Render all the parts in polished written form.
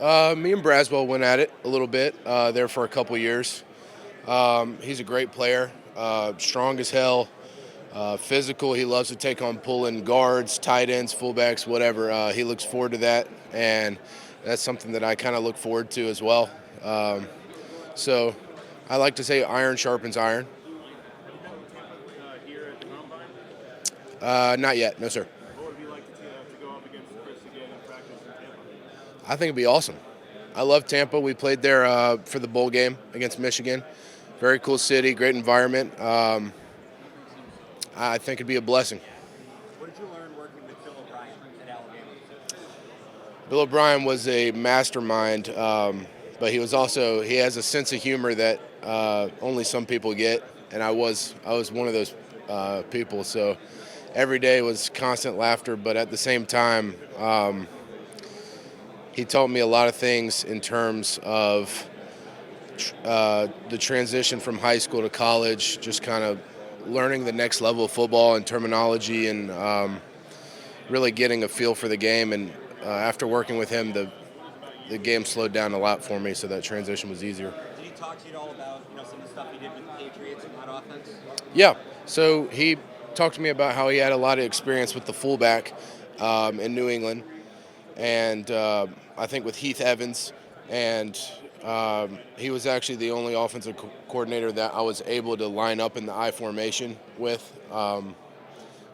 Me and Braswell went at it a little bit there for a couple years. He's a great player, strong as hell, physical. He loves to take on pulling guards, tight ends, fullbacks, whatever. He looks forward to that, and that's something that I kind of look forward to as well. So I like to say iron sharpens iron. Have you been in Tampa here at the Combine? Not yet, no sir. What would it be like to go up against Chris again and practice in Tampa? I think it'd be awesome. I love Tampa. We played there for the bowl game against Michigan. Very cool city, great environment. I think it'd be a blessing. What did you learn working with Bill O'Brien at Alabama? Bill O'Brien was a mastermind, but he has a sense of humor that only some people get, and I was one of those people. So every day was constant laughter, but at the same time, he taught me a lot of things in terms of the transition from high school to college, just kind of learning the next level of football and terminology, and really getting a feel for the game. And after working with him, the game slowed down a lot for me, so that transition was easier. Did he talk to you at all about some of the stuff he did with the Patriots and that offense? Yeah, so he talked to me about how he had a lot of experience with the fullback in New England, and I think with Heath Evans, and he was actually the only offensive coordinator that I was able to line up in the I formation with.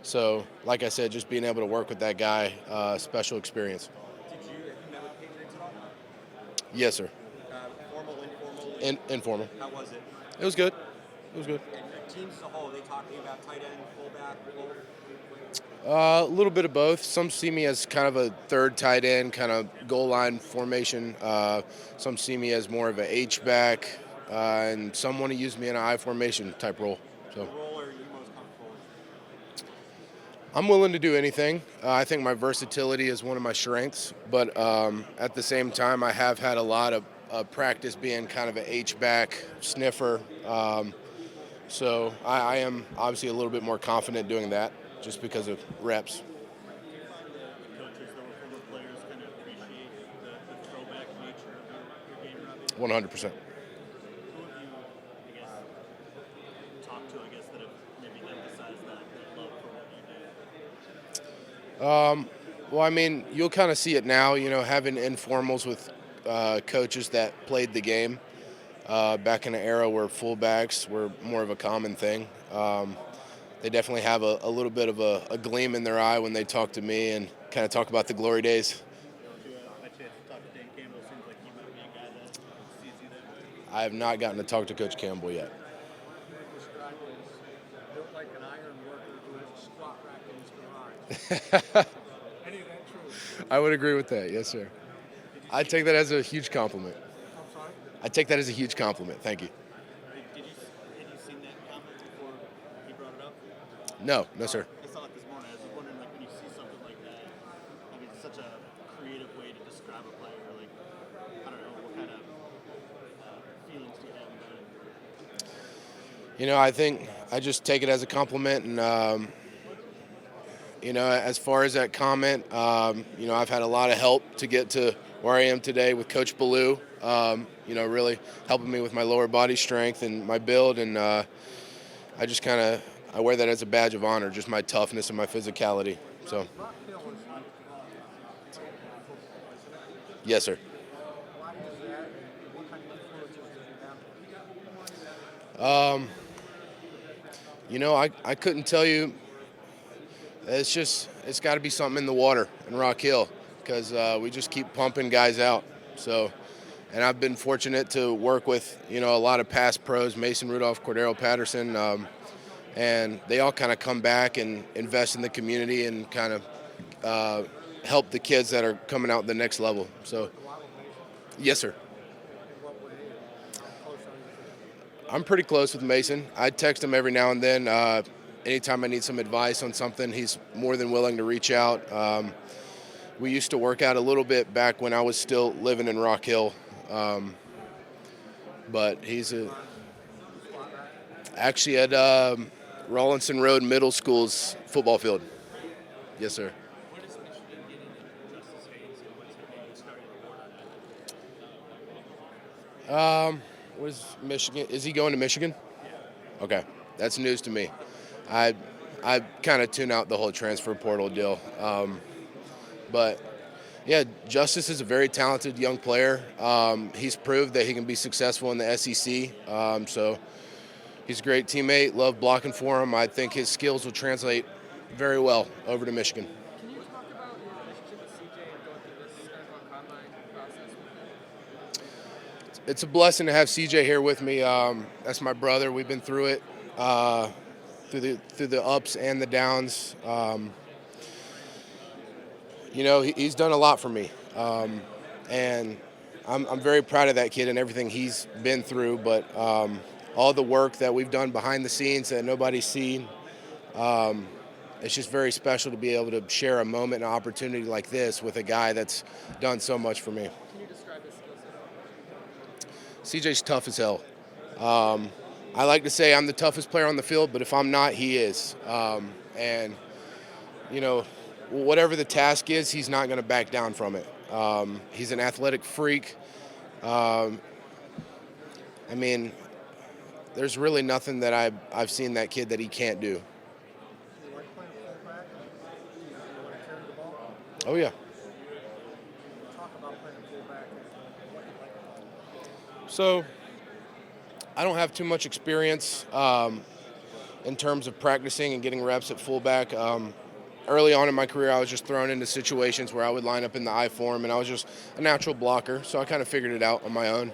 So, like I said, just being able to work with that guy, special experience. Have you met with Patriots at all? Yes, sir. Formal, informal? Informal. How was it? It was good. It was good. And teams as a whole, are they talking about tight end, fullback, both? A little bit of both. Some see me as kind of a third tight end, kind of goal line formation. Some see me as more of an H-back, and some want to use me in an I formation type role. So What role are you most comfortable with? I'm willing to do anything. I think my versatility is one of my strengths, but at the same time, I have had a lot of practice being kind of an H-back sniffer. So I am obviously a little bit more confident doing that just because of reps. Do you find the coaches that were former players kind of appreciate the throwback nature of your game, Robbie? 100%. Who have you, I guess, talked to, that have maybe emphasized that love for what you do? Well, I mean, you'll kind of see it now, having informals with coaches that played the game back in an era where fullbacks were more of a common thing. They definitely have a little bit of a gleam in their eye when they talk to me and kind of talk about the glory days. Did you by chance talk to Dan Campbell? Seems like he might be a guy that sees you that way. I have not gotten to talk to Coach Campbell yet. Described as built like an iron worker who has a squat rack in his garage. Any of that true? I would agree with that, yes, sir. I take that as a huge compliment. I'm sorry? I take that as a huge compliment. Thank you. Had you seen that comment before he brought it up? No, sir. I saw it this morning. I was just wondering, when you see something like that, it's such a creative way to describe a player. I don't know, what kind of feelings do you have about it? I think I just take it as a compliment, and as far as that comment, I've had a lot of help to get to where I am today with Coach Ballou. Really helping me with my lower body strength and my build, and I just I wear that as a badge of honor, just my toughness and my physicality. So, yes, sir. Why is that? And what kind of influences did you have? I couldn't tell you. It's got to be something in the water in Rock Hill, because we just keep pumping guys out. So, and I've been fortunate to work with, a lot of past pros, Mason Rudolph, Cordero Patterson, and they all kind of come back and invest in the community and kind of help the kids that are coming out the next level. So, yes, sir. In what way? How close are you? I'm pretty close with Mason. I text him every now and then. Anytime I need some advice on something, he's more than willing to reach out. We used to work out a little bit back when I was still living in Rock Hill. But he's actually at Rawlinson Road Middle School's football field. Yes, sir. What does Michigan get into Justice Hayes, and what is it maybe starting to board on that? What is Michigan? Is he going to Michigan? Okay, that's news to me. I I kind of tune out the whole transfer portal deal. But yeah, Justice is a very talented young player. He's proved that he can be successful in the SEC. So he's a great teammate. Love blocking for him. I think his skills will translate very well over to Michigan. Can you talk about your relationship with CJ and going through this NFL combine process with him? It's a blessing to have CJ here with me. That's my brother. We've been through it, through the ups and the downs. He's done a lot for me, and I'm very proud of that kid and everything he's been through. But all the work that we've done behind the scenes that nobody's seen, it's just very special to be able to share a moment and opportunity like this with a guy that's done so much for me. Can you describe his skill set? CJ's tough as hell. I like to say I'm the toughest player on the field, but if I'm not, he is. And, whatever the task is, he's not going to back down from it. He's an athletic freak. There's really nothing that I've seen that kid that he can't do. You like playing fullback? You want to carry the ball? Oh, yeah. Talk about playing fullback and what you like about it. So I don't have too much experience in terms of practicing and getting reps at fullback. Early on in my career, I was just thrown into situations where I would line up in the I form, and I was just a natural blocker, so I kind of figured it out on my own.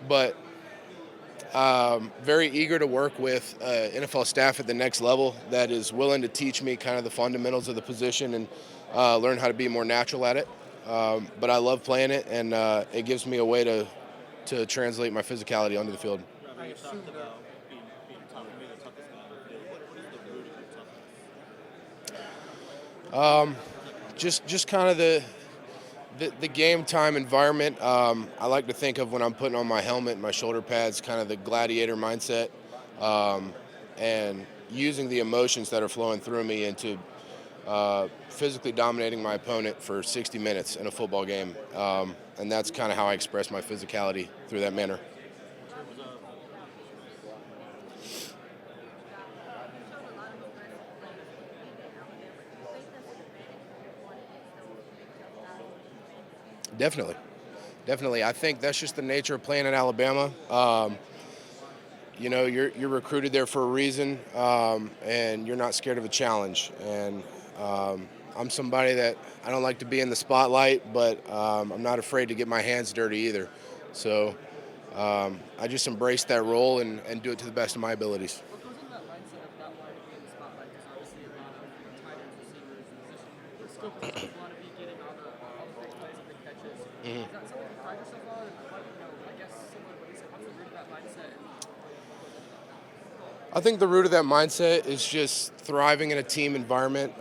But very eager to work with NFL staff at the next level that is willing to teach me kind of the fundamentals of the position and learn how to be more natural at it. But I love playing it, and it gives me a way to translate my physicality onto the field. Robbie, you talked about being tough, maybe the toughest guy on the field. What is the root of your toughness? Just kind of the game time environment. I like to think of when I'm putting on my helmet and my shoulder pads, kind of the gladiator mindset, and using the emotions that are flowing through me into physically dominating my opponent for 60 minutes in a football game. And that's kind of how I express my physicality through that manner. Definitely. I think that's just the nature of playing at Alabama. You're recruited there for a reason, and you're not scared of a challenge. And I'm somebody that I don't like to be in the spotlight, but I'm not afraid to get my hands dirty either. So I just embrace that role and do it to the best of my abilities. What goes into that mindset of not wanting to be in the spotlight? Because obviously a lot of tight ends, receivers, and the skill positions want to be getting all the big plays and the catches. Is that something you pride yourself on? And I guess similar to what you said, what's the root of that mindset? I think the root of that mindset is just thriving in a team environment.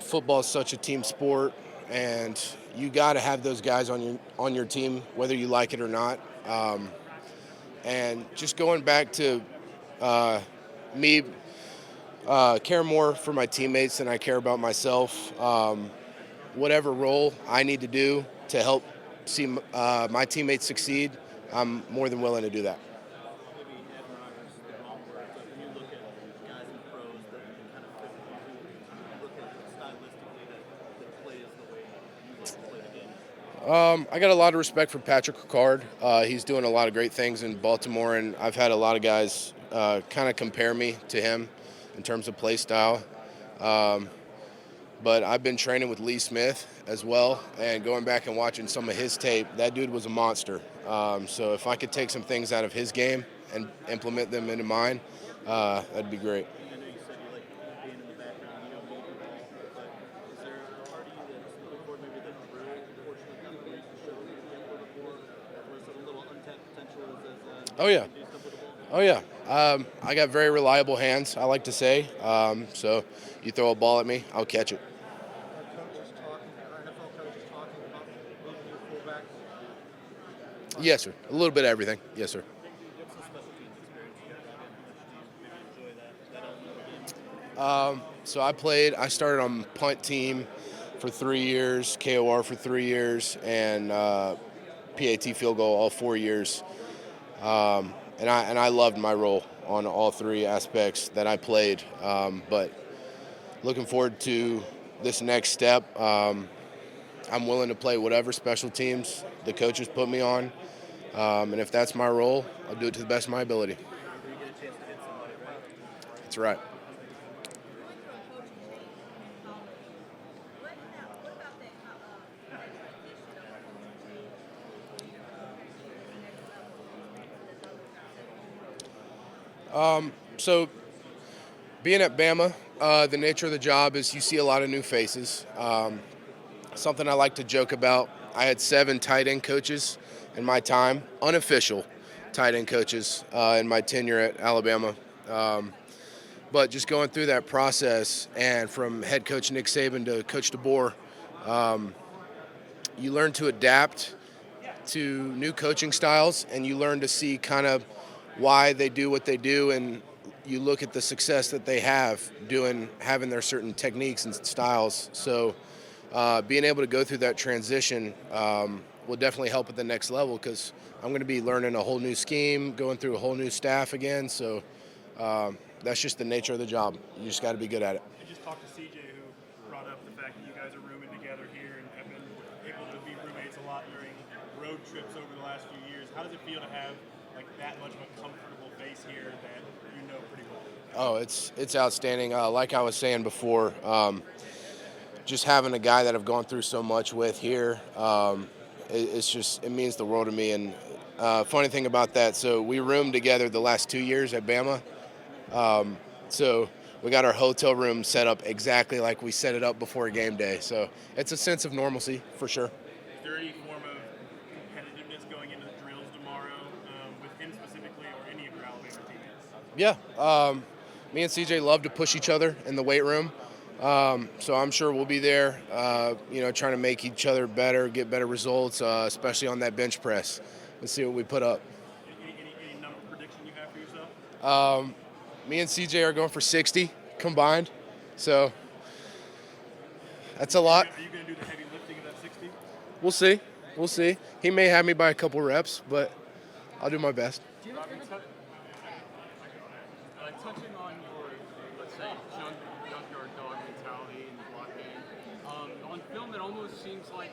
Football is such a team sport, and you got to have those guys on your team, whether you like it or not. And just going back to me care more for my teammates than I care about myself. Whatever role I need to do to help see my teammates succeed, I'm more than willing to do that. Maybe admirers is the wrong word, but when you look at guys in the pros that kind of fit the mold, you look at stylistically that plays the way you want to play the game. I got a lot of respect for Patrick Ricard. He's doing a lot of great things in Baltimore, and I've had a lot of guys kind of compare me to him in terms of play style. But I've been training with Lee Smith as well, and going back and watching some of his tape, that dude was a monster. So if I could take some things out of his game and implement them into mine, that'd be great. I know you said you like being in the background, you don't need the ball, but is there a part of you that's looking forward maybe that the real portion of the race to show you the effort before, or is it a little untapped potential as Oh, yeah. do stuff with the ball? Oh, yeah. I got very reliable hands, I like to say. So you throw a ball at me, I'll catch it. Our NFL coaches talking about moving you fullback. Yes, sir. A little bit of everything. Yes, sir. What's the special teams experience you got? How much do you maybe enjoy that element of the game? So I started on punt team for 3 years, KOR for 3 years, and PAT field goal all 4 years. And I loved my role on all 3 aspects that I played. But looking forward to this next step. I'm willing to play whatever special teams the coaches put me on. And if that's my role, I'll do it to the best of my ability. That's right. So being at Bama, the nature of the job is you see a lot of new faces. Something I like to joke about, I had 7 tight end coaches in my time, unofficial tight end coaches in my tenure at Alabama. But just going through that process, and from head coach Nick Saban to Coach DeBoer, you learn to adapt to new coaching styles, and you learn to see kind of why they do what they do, and you look at the success that they have having their certain techniques and styles. So being able to go through that transition will definitely help at the next level, because I'm going to be learning a whole new scheme, going through a whole new staff again. So that's just the nature of the job. You just got to be good at it. I just talked to CJ, who brought up the fact that you guys are rooming together here and have been able to be roommates a lot during road trips over the last few years. How does it feel to have like that much of a comfortable base here that you know pretty well? Oh, it's outstanding. Like I was saying before, just having a guy that I've gone through so much with here, it means the world to me. And funny thing about that, so we roomed together the last 2 years at Bama. So we got our hotel room set up exactly like we set it up before game day. So it's a sense of normalcy for sure. Is there any form of competitiveness going into the drills tomorrow with him specifically or any of your Alabama teammates? Yeah. Me and CJ love to push each other in the weight room. So I'm sure we'll be there, trying to make each other better, get better results, especially on that bench press. Let's see what we put up. Any number prediction you have for yourself? Me and CJ are going for 60 combined. So that's a lot. Are you going to do the heavy lifting of that 60? We'll see. He may have me by a couple reps, but I'll do my best. Do you have touching on your, let's say, junkyard dog mentality and blocking, on film it almost seems like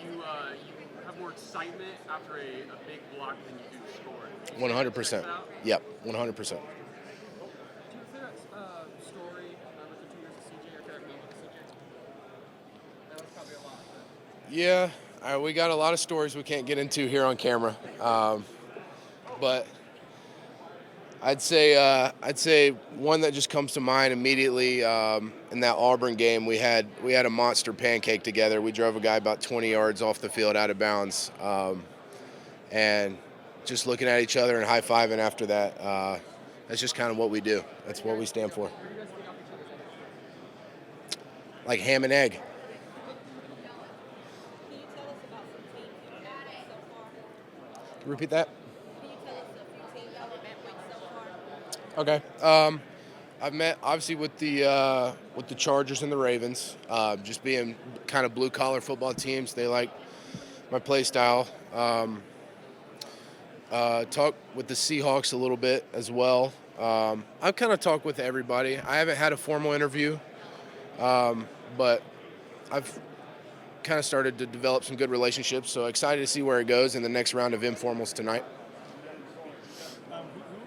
you have more excitement after a big block than you do scoring. 100%. Yep, 100%. Do you feel that story with the 2 years of CJ or favorite moment with CJ? That was probably a lot. Yeah, we got a lot of stories we can't get into here on camera, but I'd say one that just comes to mind immediately in that Auburn game. We had a monster pancake together. We drove a guy about 20 yards off the field out of bounds, and just looking at each other and high-fiving after that. That's just kind of what we do. That's what we stand for. Like ham and egg. Can you tell us about some teams you've met so far? Can you repeat that? Can you tell us a few teams y'all have met with so far? Okay. I've met obviously with the Chargers and the Ravens. Just being kind of blue collar football teams, they like my play style. Talked with the Seahawks a little bit as well. I've kind of talked with everybody. I haven't had a formal interview, but I've kind of started to develop some good relationships. So excited to see where it goes in the next round of informals tonight. Who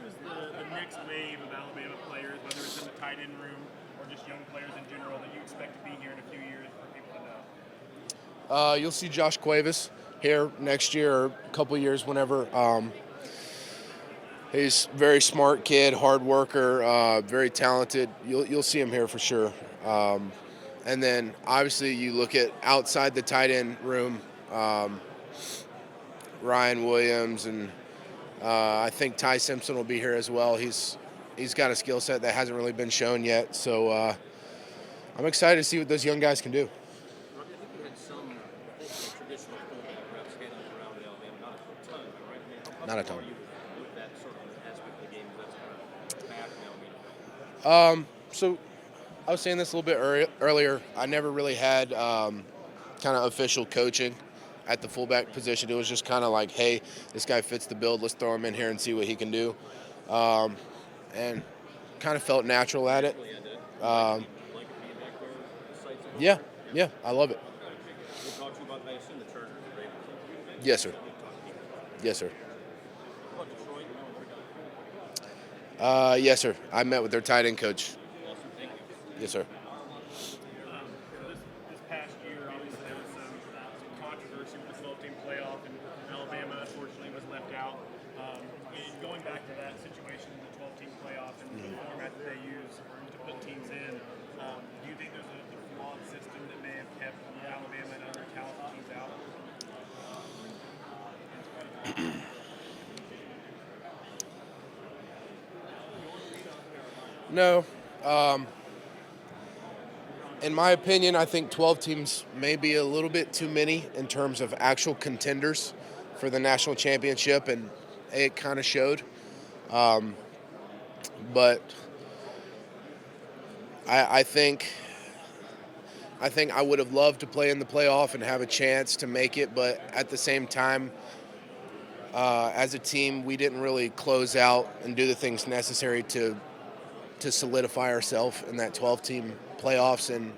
is the next wave of Alabama players, whether it's in the tight end room or just young players in general, that you expect to be here in a few years for people to know? You'll see Josh Cuevas here next year or a couple years, whenever. He's a very smart kid, hard worker, very talented. You'll see him here for sure. And then obviously you look at outside the tight end room, Ryan Williams, and I think Ty Simpson will be here as well. He's got a skill set that hasn't really been shown yet. So I'm excited to see what those young guys can do. Robbie, I think you had some traditional fullback reps handed around at Alabama, not a ton, right? Not a ton. How are you with that sort of aspect of the game that's kind of back now? So I was saying this a little bit earlier. I never really had kind of official coaching at the fullback position. It was just kind of like, hey, this guy fits the build. Let's throw him in here and see what he can do. And kind of felt natural at it. Yeah, I love it. We'll talk to you about, I assume, the Chargers and Ravens. Yes, sir. Yes, sir. What about Detroit? Yes, sir. I met with their tight end coach. Awesome, thank you. Yes, sir. This past year, obviously, there was some controversy with the 12-team playoff, and Alabama, unfortunately, was left out. And going back to that situation in the 12-team playoff and the format that they use to put teams in, do you think there's a flawed system that may have kept Alabama and other talented teams out? No. In my opinion, I think 12 teams may be a little bit too many in terms of actual contenders for the national championship, and it kind of showed. But I think I would have loved to play in the playoff and have a chance to make it, but at the same time, as a team, we didn't really close out and do the things necessary to solidify ourselves in that 12-team playoffs, and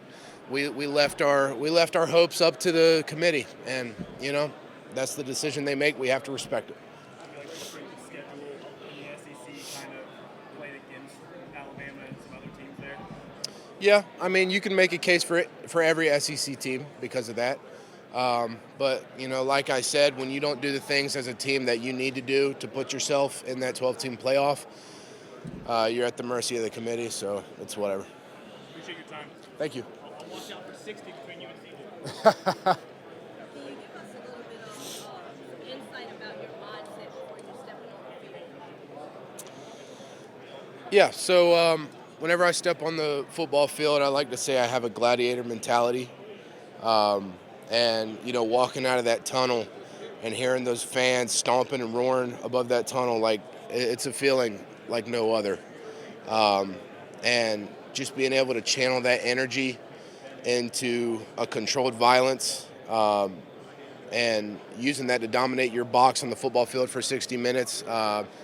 we left our hopes up to the committee, and that's the decision they make. We have to respect it. Like the strength of schedule in the SEC kind of played against Alabama and some other teams there? Yeah, I mean, you can make a case for it for every SEC team because of that. But like I said, when you don't do the things as a team that you need to do to put yourself in that 12-team playoff, you're at the mercy of the committee, so it's whatever. Appreciate your time. Thank you. I'll watch out for 60 between you and CJ. Can you give us a little bit of insight about your mindset before you step on the field? Yeah, so whenever I step on the football field, I like to say I have a gladiator mentality. And, walking out of that tunnel and hearing those fans stomping and roaring above that tunnel, like, it's a feeling like no other. And just being able to channel that energy into a controlled violence and using that to dominate your box on the football field for 60 minutes.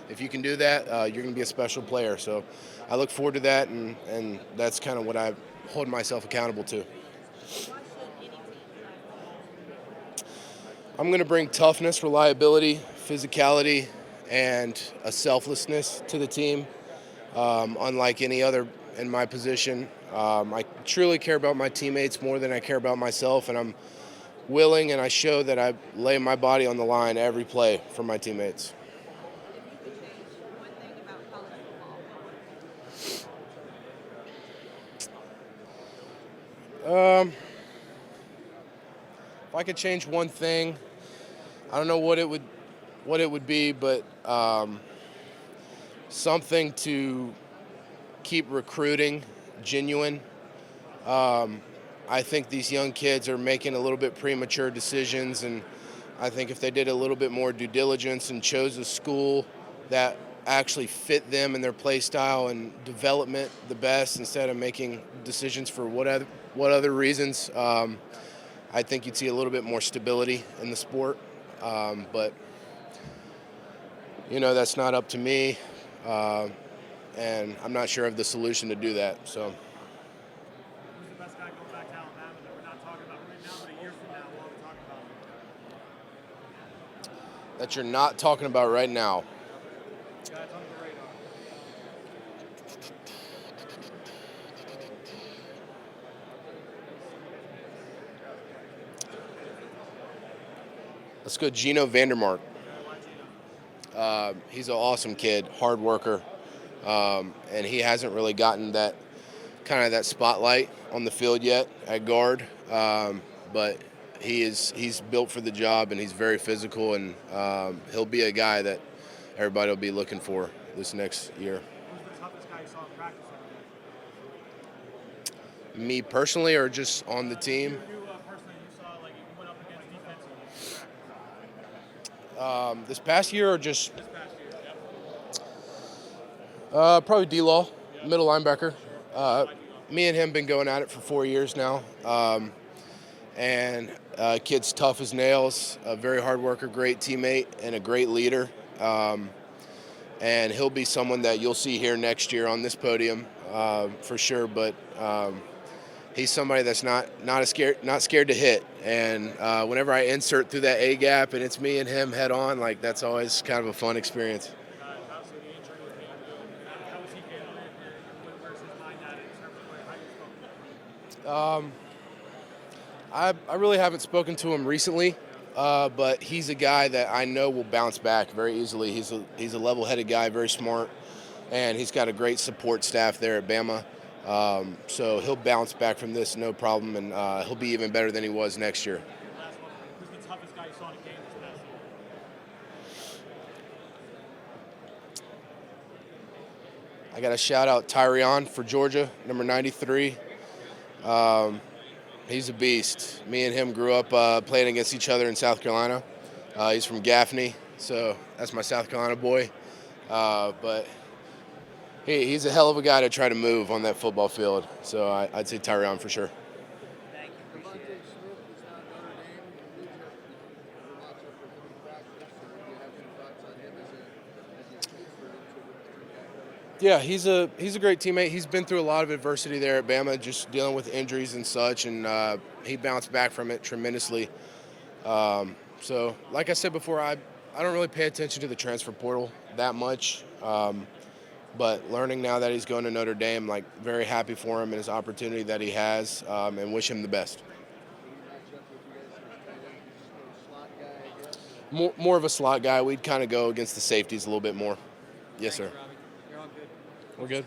If you can do that, you're going to be a special player. So I look forward to that, and that's kind of what I hold myself accountable to. Why should any team play? I'm going to bring toughness, reliability, physicality, and a selflessness to the team, unlike any other in my position. I truly care about my teammates more than I care about myself, and I'm willing, and I show that I lay my body on the line every play for my teammates. If you could change one thing about college football, If I could change one thing, I don't know what it would be, but something to keep recruiting genuine. I think these young kids are making a little bit premature decisions, and I think if they did a little bit more due diligence and chose a school that actually fit them and their play style and development the best instead of making decisions for what other reasons, I think you'd see a little bit more stability in the sport. But that's not up to me, and I'm not sure of the solution to do that. So. Who's the best guy going back to Alabama that we're not talking about right now, but a year from now we'll be talking about? That you're not talking about right now. Guys under the radar. Let's go Gino Vandermark. He's an awesome kid, hard worker, and he hasn't really gotten that spotlight on the field yet at guard. But he's built for the job, and he's very physical, and he'll be a guy that everybody will be looking for this next year. Who's the toughest guy you saw in practice every day? Me personally, or just on the team? You personally, you saw like you went up against defensively in practice. This past year, or just This past year, yep. probably D-Law, middle linebacker. Me and him been going at it for 4 years now, and Kid's tough as nails, a very hard worker, great teammate, and a great leader. And he'll be someone that you'll see here next year on this podium for sure. But he's somebody that's not scared to hit. And whenever I insert through that A gap and it's me and him head on, like that's always kind of a fun experience. Obviously, the injury with him, how is he handling it? And where's his mind at in terms of how he's going? I really haven't spoken to him recently, but he's a guy that I know will bounce back very easily. He's a level-headed guy, very smart, and he's got a great support staff there at Bama. So he'll bounce back from this no problem, and he'll be even better than he was next year. Last one, who's the toughest guy you saw in a game this past year? I got to shout out Tyrion for Georgia, number 93. He's a beast. Me and him grew up playing against each other in South Carolina. He's from Gaffney, so that's my South Carolina boy. But he's a hell of a guy to try to move on that football field. So I'd say Tyrion for sure. Thank you. Appreciate it. Yeah, he's a great teammate. He's been through a lot of adversity there at Bama, just dealing with injuries and such, and he bounced back from it tremendously. So, like I said before, I don't really pay attention to the transfer portal that much, but learning now that he's going to Notre Dame, like very happy for him and his opportunity that he has, and wish him the best. More of a slot guy. We'd kind of go against the safeties a little bit more. Yes, sir. You're all good. We're good.